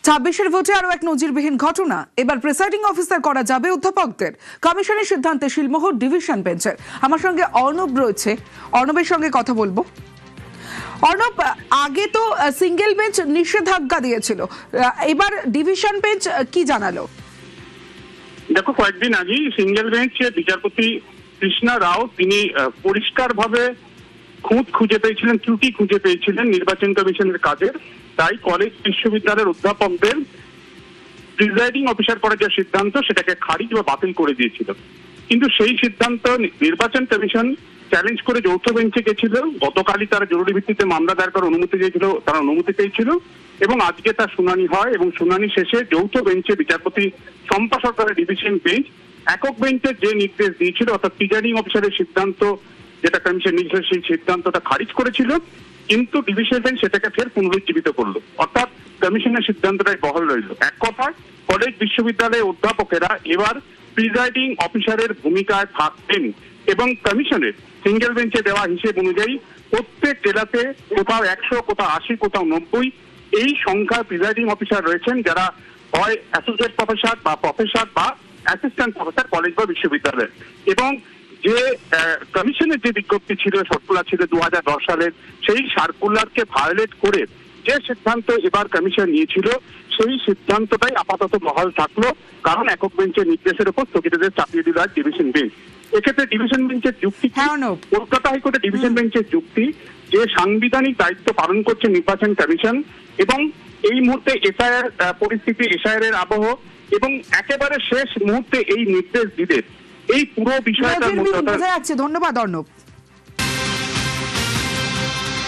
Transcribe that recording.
26-এর ভোটে আরো এক নজিরবিহীন ঘটনা। এবার প্রিসাইডিং অফিসার করা যাবে অধ্যাপকদের। কমিশনের সিদ্ধান্তে শিলমোহর ডিভিশন বেঞ্চের। আমার সঙ্গে অর্ণব রয়েছে, অর্ণবের সঙ্গে কথা বলবো। অর্ণব, আগে তো সিঙ্গেল বেঞ্চ নিষেধাজ্ঞা দিয়েছিল, এবার ডিভিশন বেঞ্চ কি জানালো? দেখো, কয়েকদিন আগেই সিঙ্গেল বেঞ্চে বিচারপতি কৃষ্ণা রাও তিনি পরিষ্কারভাবে খুঁজে পেয়েছিলেন, ত্রুটি খুঁজে পেয়েছিলেন নির্বাচন কমিশনের কাজের। তাই কলেজ বিশ্ববিদ্যালয়ের অধ্যাপকদের প্রিসাইডিং অফিসার করার যে সিদ্ধান্ত সেটাকে খারিজ বা বাতিল করে দিয়েছিল। কিন্তু সেই সিদ্ধান্ত নির্বাচন কমিশন চ্যালেঞ্জ করে যৌথ বেঞ্চে গেছিল। গতকালই তারা জরুরি ভিত্তিতে মামলা দায়ের করার অনুমতি চেয়েছিল, তারা অনুমতি পেয়েছিল এবং আজকে তার শুনানি হয় এবং শুনানি শেষে যৌথ বেঞ্চে বিচারপতি শম্পা সরকারের ডিভিশন বেঞ্চ একক বেঞ্চের যে নির্দেশ দিয়েছিল, অর্থাৎ প্রিসাইডিং অফিসারের সিদ্ধান্ত যেটা কমিশন নিয়েছিল সেই সিদ্ধান্তটা খারিজ করেছিল, কিন্তু ডিভিশন বেঞ্চ সেটাকে ফের পুনরুজ্জীবিত করলো। অর্থাৎ কমিশনের সিদ্ধান্তটাই বহাল রইল। এক কথায় কলেজ বিশ্ববিদ্যালয়ের অধ্যাপকেরা এবার প্রিসাইডিং অফিসারের ভূমিকায় থাকবেন এবং কমিশনের সিঙ্গেল বেঞ্চে দেওয়া হিসেব অনুযায়ী প্রত্যেক জেলাতে কোথাও 100, কোথাও 80, কোথাও 90 এই সংখ্যার প্রিসাইডিং অফিসার রয়েছেন, যারা হয় অ্যাসোসিয়েট প্রফেসর বা অ্যাসিস্ট্যান্ট প্রফেসর কলেজ বা বিশ্ববিদ্যালয়ের। এবং যে কমিশনের যে বিজ্ঞপ্তি ছিল, সার্কুলার ছিল 2010 সালের, সেই সার্কুলারকে ভায়োলেট করে যে সিদ্ধান্ত এবার কমিশন নিয়েছিল সেই সিদ্ধান্তটাই আপাতত বহাল থাকলো, কারণ একক বেঞ্চের নির্দেশের উপর স্থগিতাদেশ চাপিয়ে দিল ডিভিশন বেঞ্চ। এক্ষেত্রে ডিভিশন বেঞ্চের যুক্তি, কলকাতা হাইকোর্টের ডিভিশন বেঞ্চের যুক্তি যে সাংবিধানিক দায়িত্ব পালন করছে নির্বাচন কমিশন এবং এই মুহূর্তে এসআইআর পরিস্থিতি, এসআইআর এর আবহ এবং একেবারে শেষ মুহূর্তে এই নির্দেশ দিতে এই পুরো বিষয়টার মধ্যে। ধন্যবাদ অর্ণব।